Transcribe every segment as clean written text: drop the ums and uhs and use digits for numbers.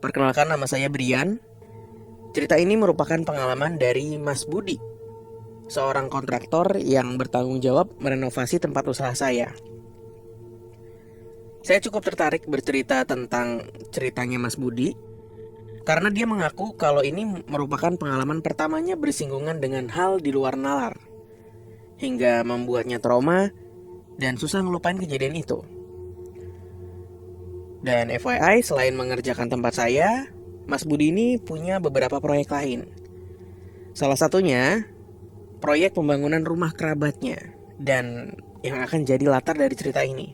Perkenalkan, nama saya Brian. Cerita ini merupakan pengalaman dari Mas Budi, seorang kontraktor yang bertanggung jawab merenovasi tempat usaha saya. Saya cukup tertarik bercerita tentang ceritanya Mas Budi karena dia mengaku kalau ini merupakan pengalaman pertamanya bersinggungan dengan hal di luar nalar, hingga membuatnya trauma dan susah ngelupain kejadian itu. Dan FYI, selain mengerjakan tempat saya, Mas Budi ini punya beberapa proyek lain. Salah satunya proyek pembangunan rumah kerabatnya, dan yang akan jadi latar dari cerita ini.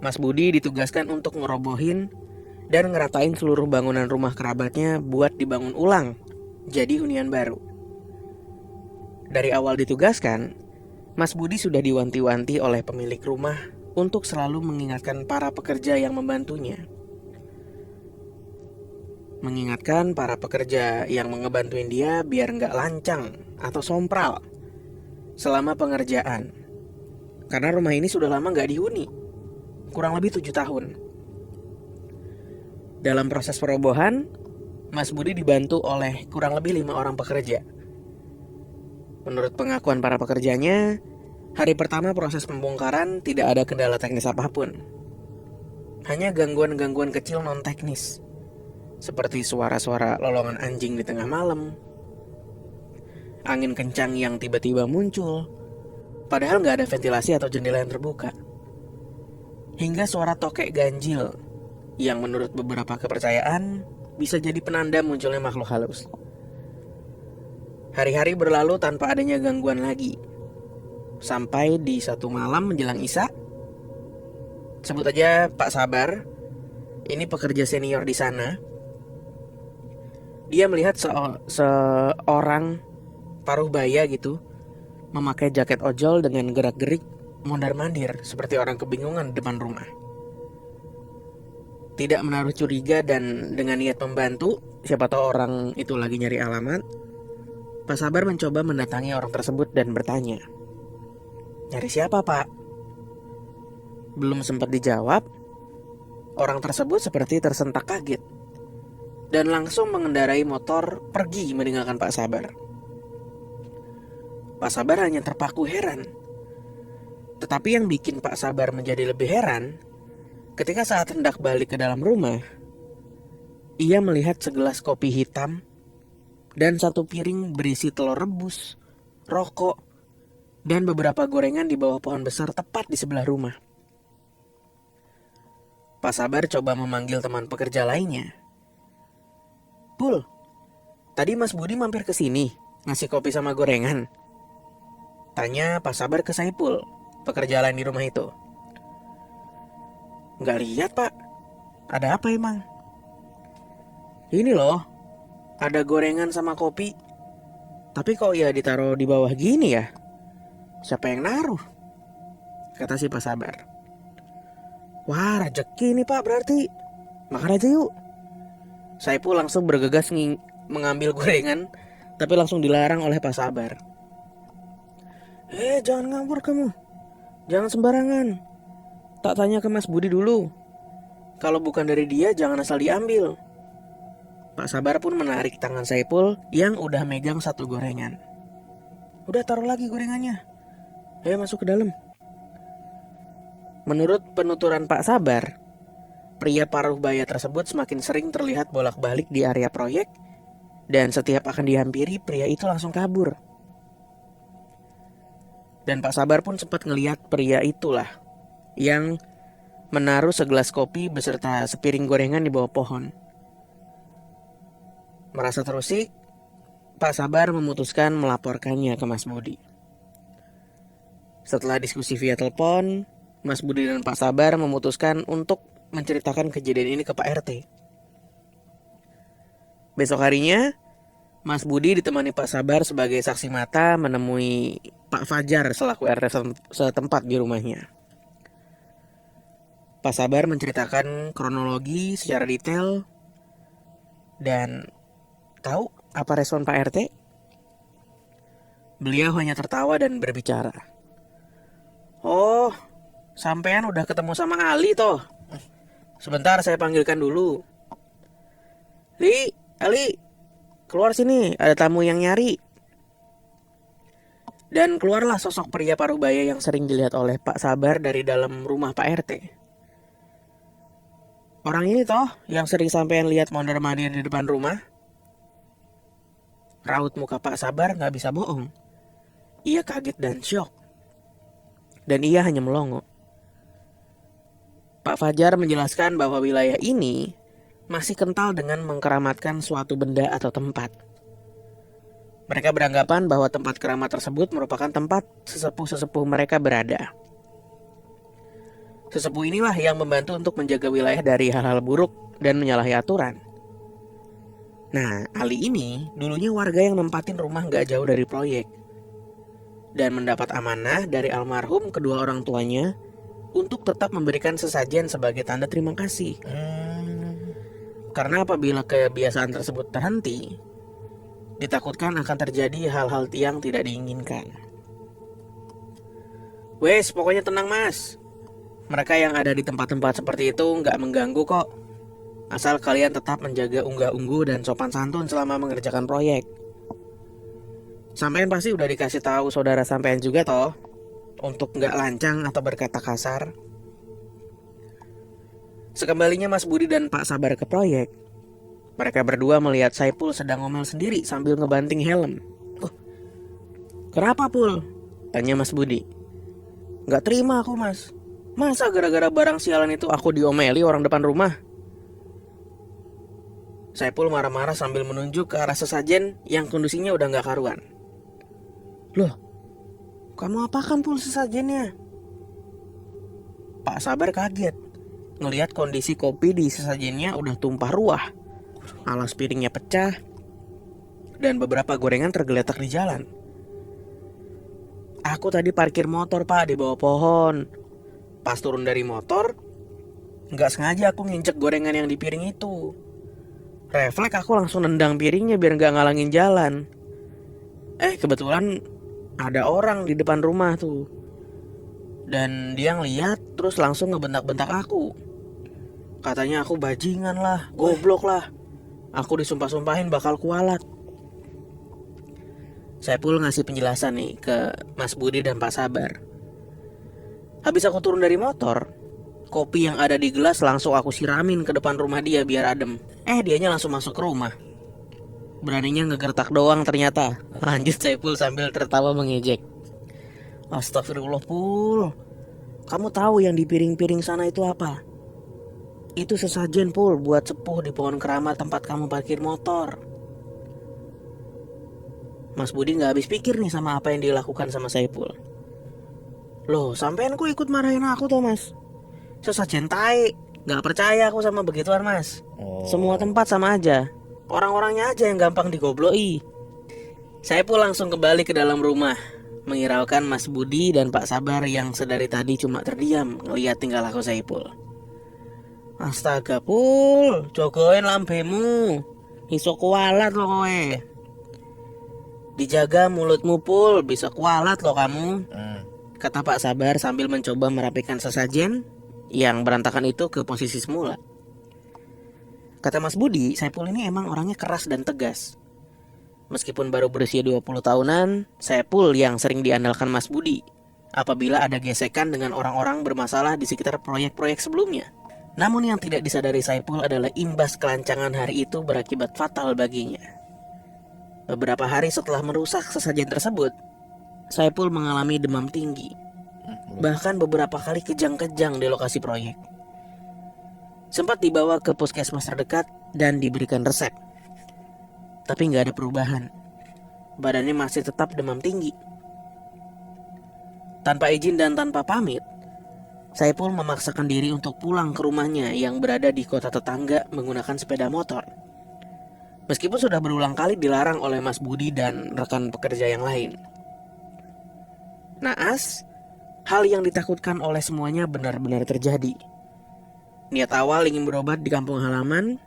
Mas Budi ditugaskan untuk ngerobohin dan ngeratain seluruh bangunan rumah kerabatnya buat dibangun ulang jadi hunian baru. Dari awal ditugaskan, Mas Budi sudah diwanti-wanti oleh pemilik rumah untuk selalu mengingatkan para pekerja yang membantunya. Mengingatkan para pekerja yang ngebantuin dia biar nggak lancang atau sompral selama pengerjaan. Karena rumah ini sudah lama nggak dihuni, kurang lebih 7 tahun. Dalam proses perobohan, Mas Budi dibantu oleh kurang lebih 5 orang pekerja. Menurut pengakuan para pekerjanya, hari pertama proses pembongkaran tidak ada kendala teknis apapun. Hanya gangguan-gangguan kecil non-teknis, seperti suara-suara lolongan anjing di tengah malam, angin kencang yang tiba-tiba muncul, padahal nggak ada ventilasi atau jendela yang terbuka, hingga suara tokek ganjil, yang menurut beberapa kepercayaan bisa jadi penanda munculnya makhluk halus. Hari-hari berlalu tanpa adanya gangguan lagi. Sampai di satu malam menjelang Isya, sebut aja Pak Sabar, ini pekerja senior di sana. Dia melihat seorang paruh baya gitu, memakai jaket ojol dengan gerak-gerik mondar-mandir seperti orang kebingungan di depan rumah. Tidak menaruh curiga dan dengan niat membantu, siapa tahu orang itu lagi nyari alamat, Pak Sabar mencoba mendatangi orang tersebut dan bertanya, "Nyari siapa, Pak?" Belum sempat dijawab, orang tersebut seperti tersentak kaget dan langsung mengendarai motor pergi meninggalkan Pak Sabar. Pak Sabar hanya terpaku heran. Tetapi yang bikin Pak Sabar menjadi lebih heran, ketika saat hendak balik ke dalam rumah, ia melihat segelas kopi hitam dan satu piring berisi telur rebus, rokok, dan beberapa gorengan di bawah pohon besar tepat di sebelah rumah. Pak Sabar coba memanggil teman pekerja lainnya. "Pul, tadi Mas Budi mampir ke sini, ngasih kopi sama gorengan?" Tanya Pak Sabar ke Saipul, pekerja lain di rumah itu. "Nggak lihat, Pak. Ada apa emang?" "Ini loh, ada gorengan sama kopi. Tapi kok ya ditaruh di bawah gini ya? Siapa yang naruh?" kata si Pak Sabar. "Wah, rezeki nih Pak berarti. Makan aja yuk." Saipul langsung bergegas mengambil gorengan, tapi langsung dilarang oleh Pak Sabar. Jangan ngawur kamu. Jangan sembarangan. Tak tanya ke Mas Budi dulu. Kalau bukan dari dia, jangan asal diambil." Pak Sabar pun menarik tangan Saipul yang udah megang satu gorengan. "Udah taruh lagi gorengannya. Ayo masuk ke dalam." Menurut penuturan Pak Sabar, pria paruh baya tersebut semakin sering terlihat bolak-balik di area proyek, dan setiap akan dihampiri, pria itu langsung kabur. Dan Pak Sabar pun sempat ngelihat pria itulah yang menaruh segelas kopi beserta sepiring gorengan di bawah pohon. Merasa terusik, Pak Sabar memutuskan melaporkannya ke Mas Budi. Setelah diskusi via telepon, Mas Budi dan Pak Sabar memutuskan untuk menceritakan kejadian ini ke Pak RT. Besok harinya, Mas Budi ditemani Pak Sabar sebagai saksi mata menemui Pak Fajar selaku RT setempat di rumahnya. Pak Sabar menceritakan kronologi secara detail dan tahu apa respon Pak RT? Beliau hanya tertawa dan berbicara. "Oh, sampean udah ketemu sama Ali toh? Sebentar, saya panggilkan dulu. Li, Ali, keluar sini, ada tamu yang nyari. Dan keluarlah sosok pria parubaya yang sering dilihat oleh Pak Sabar dari dalam rumah Pak RT. Orang ini toh yang sering sampean lihat mondar-mandir di depan rumah. Raut muka Pak Sabar gak bisa bohong. Ia kaget dan syok. Dan ia hanya melongo. Pak Fajar menjelaskan bahwa wilayah ini masih kental dengan mengkeramatkan suatu benda atau tempat. Mereka beranggapan bahwa tempat keramat tersebut merupakan tempat sesepuh-sesepuh mereka berada. Sesepuh inilah yang membantu untuk menjaga wilayah dari hal-hal buruk dan menyalahi aturan. Nah, Ali ini dulunya warga yang nempatin rumah gak jauh dari proyek. Dan mendapat amanah dari almarhum kedua orang tuanya untuk tetap memberikan sesajen sebagai tanda terima kasih. Karena apabila kebiasaan tersebut terhenti, ditakutkan akan terjadi hal-hal yang tidak diinginkan. Wes, pokoknya tenang mas. Mereka yang ada di tempat-tempat seperti itu nggak mengganggu kok. Asal kalian tetap menjaga unggah-ungguh dan sopan santun selama mengerjakan proyek. Sampean pasti udah dikasih tahu saudara sampean juga toh, untuk nggak lancang atau berkata kasar. Sekembalinya Mas Budi dan Pak Sabar ke proyek, mereka berdua melihat Saipul sedang ngomel sendiri sambil ngebanting helm. Kenapa Pul? Tanya Mas Budi. Gak terima aku mas. Masa gara-gara barang sialan itu aku diomeli orang depan rumah? Saipul marah-marah sambil menunjuk ke arah sesajen yang kondisinya udah gak karuan. Loh, kamu apakan Pul sesajennya? Pak Sabar kaget ngelihat kondisi kopi di sesajennya udah tumpah ruah. Alas piringnya pecah dan beberapa gorengan tergeletak di jalan. Aku tadi parkir motor pak di bawah pohon. Pas turun dari motor, gak sengaja aku nginjek gorengan yang di piring itu. Refleks aku langsung nendang piringnya biar gak ngalangin jalan. Kebetulan ada orang di depan rumah tuh. Dan dia ngeliat terus langsung ngebentak-bentak aku. Katanya aku bajingan lah, goblok lah. Aku disumpah-sumpahin bakal kualat. Saipul ngasih penjelasan nih ke Mas Budi dan Pak Sabar. Habis aku turun dari motor, kopi yang ada di gelas langsung aku siramin ke depan rumah dia biar adem. Dianya langsung masuk ke rumah. Beraninya ngegertak doang ternyata. Lanjut Saipul sambil tertawa mengejek. Astagfirullah Pul. Kamu tahu yang di piring-piring sana itu apa? Itu sesajen Pul buat sepuh di pohon keramat tempat kamu parkir motor. Mas Budi gak habis pikir nih sama apa yang dilakukan sama Saipul. Loh, sampean kok ikut marahin aku tuh mas? Sesajen tai. Gak percaya aku sama begituan mas. Semua tempat sama aja. Orang-orangnya aja yang gampang digobloi. Saipul langsung kembali ke dalam rumah, menghiraukan Mas Budi dan Pak Sabar yang sedari tadi cuma terdiam ngeliat tingkah laku Saipul. Astaga Pul, jogoin lambemu. Iso kualat lo kowe. Dijaga mulutmu Pul, bisa kualat lo kamu. Kata Pak Sabar sambil mencoba merapikan sesajen yang berantakan itu ke posisi semula. Kata Mas Budi, Saipul ini emang orangnya keras dan tegas. Meskipun baru berusia 20 tahunan, Saipul yang sering diandalkan Mas Budi apabila ada gesekan dengan orang-orang bermasalah di sekitar proyek-proyek sebelumnya. Namun yang tidak disadari Saipul adalah imbas kelancangan hari itu berakibat fatal baginya. Beberapa hari setelah merusak sesajen tersebut, Saipul mengalami demam tinggi. Bahkan beberapa kali kejang-kejang di lokasi proyek. Sempat dibawa ke puskesmas terdekat dan diberikan resep. Tapi gak ada perubahan. Badannya masih tetap demam tinggi. Tanpa izin dan tanpa pamit, Saipul memaksakan diri untuk pulang ke rumahnya yang berada di kota tetangga menggunakan sepeda motor. Meskipun sudah berulang kali dilarang oleh Mas Budi dan rekan pekerja yang lain. Naas, hal yang ditakutkan oleh semuanya benar-benar terjadi. Niat awal ingin berobat di kampung halaman,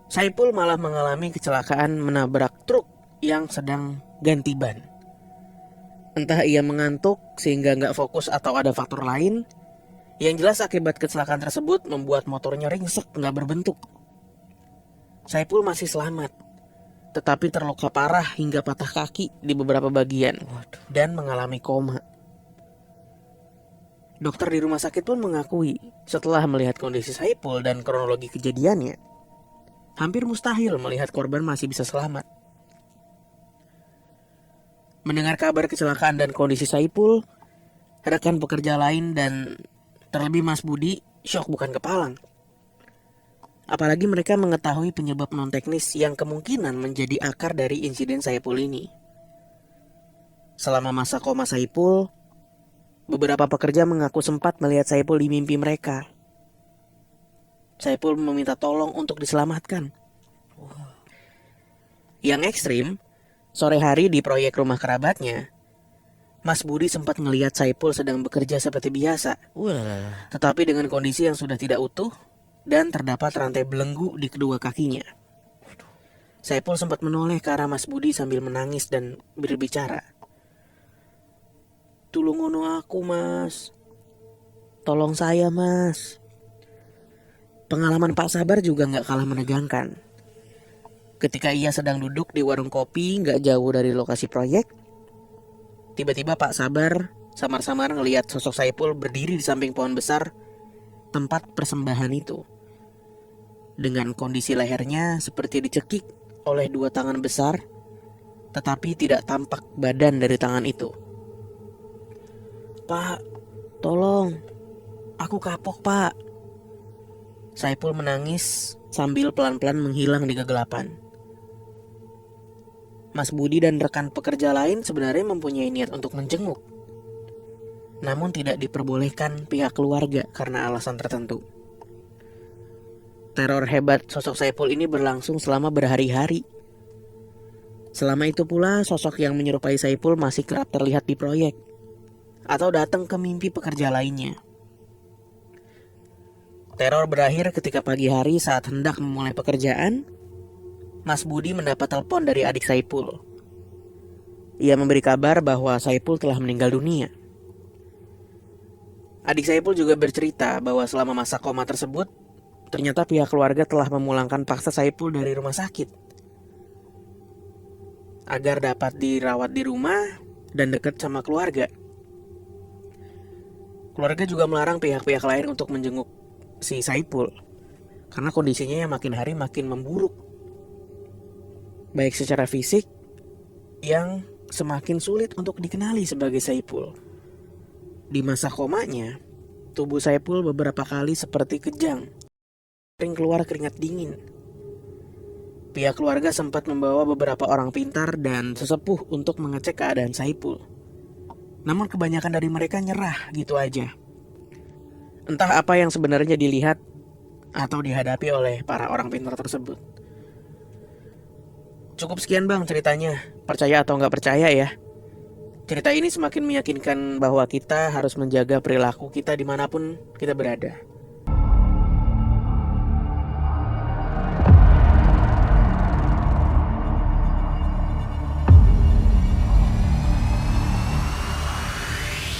Saipul malah mengalami kecelakaan menabrak truk yang sedang ganti ban. Entah ia mengantuk sehingga gak fokus atau ada faktor lain, Yang jelas akibat kecelakaan tersebut membuat motornya ringsek nggak berbentuk. Saipul masih selamat, tetapi terluka parah hingga patah kaki di beberapa bagian dan mengalami koma. Dokter di rumah sakit pun mengakui setelah melihat kondisi Saipul dan kronologi kejadiannya, hampir mustahil melihat korban masih bisa selamat. Mendengar kabar kecelakaan dan kondisi Saipul, rekan pekerja lain dan terlebih Mas Budi syok bukan kepalang. Apalagi mereka mengetahui penyebab non-teknis yang kemungkinan menjadi akar dari insiden Saipul ini. Selama masa koma Saipul, beberapa pekerja mengaku sempat melihat Saipul di mimpi mereka. Saipul meminta tolong untuk diselamatkan. Yang ekstrim, sore hari di proyek rumah kerabatnya, Mas Budi sempat melihat Saipul sedang bekerja seperti biasa. Tetapi dengan kondisi yang sudah tidak utuh dan terdapat rantai belenggu di kedua kakinya. Saipul sempat menoleh ke arah Mas Budi sambil menangis dan berbicara. "Tulungono aku, Mas. Tolong saya, Mas." Pengalaman Pak Sabar juga gak kalah menegangkan. Ketika ia sedang duduk di warung kopi gak jauh dari lokasi proyek, tiba-tiba Pak Sabar samar-samar ngelihat sosok Saipul berdiri di samping pohon besar tempat persembahan itu. Dengan kondisi lehernya seperti dicekik oleh 2 tangan besar, tetapi tidak tampak badan dari tangan itu. "Pak, tolong. Aku kapok, Pak." Saipul menangis sambil pelan-pelan menghilang di kegelapan. Mas Budi dan rekan pekerja lain sebenarnya mempunyai niat untuk menjenguk, namun tidak diperbolehkan pihak keluarga karena alasan tertentu. Teror hebat sosok Saipul ini berlangsung selama berhari-hari. Selama itu pula sosok yang menyerupai Saipul masih kerap terlihat di proyek atau datang ke mimpi pekerja lainnya. Teror berakhir ketika pagi hari saat hendak memulai pekerjaan, Mas Budi mendapat telepon dari adik Saipul. Ia memberi kabar bahwa Saipul telah meninggal dunia. Adik Saipul juga bercerita bahwa selama masa koma tersebut, ternyata pihak keluarga telah memulangkan paksa Saipul dari rumah sakit agar dapat dirawat di rumah dan dekat sama keluarga. Keluarga juga melarang pihak-pihak lain untuk menjenguk si Saipul karena kondisinya yang makin hari makin memburuk, baik secara fisik yang semakin sulit untuk dikenali sebagai Saipul. Di masa komanya, tubuh Saipul beberapa kali seperti kejang, sering keluar keringat dingin. Pihak keluarga sempat membawa beberapa orang pintar dan sesepuh untuk mengecek keadaan Saipul. Namun kebanyakan dari mereka nyerah gitu aja. Entah apa yang sebenarnya dilihat atau dihadapi oleh para orang pintar tersebut. Cukup sekian bang ceritanya. Percaya atau nggak percaya ya. Cerita ini semakin meyakinkan bahwa kita harus menjaga perilaku kita dimanapun kita berada.